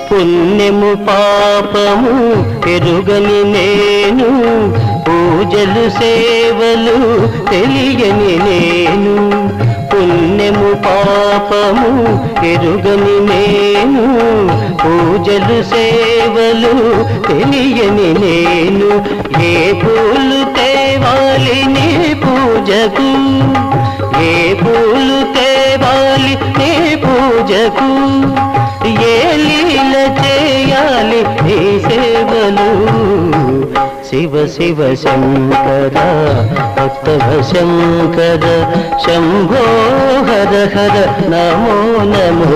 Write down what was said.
పుణ్యము పాపము ఎరుగని నేను, పూజలు సేవలు తెలియని నేను. పుణ్యము పాపము ఎరుగని నేను, పూజలు సేవలు తెలియని నేను. ఏ పూలు తేవాలి నీ పూజకు, ఏ పూలు తేవాలి నీ పూజకు, ఏ లీల చేయాలి నీ సేవలు. శివ శివ శంకర భక్తవ శంకర, శంభో హర హర నమో నమో.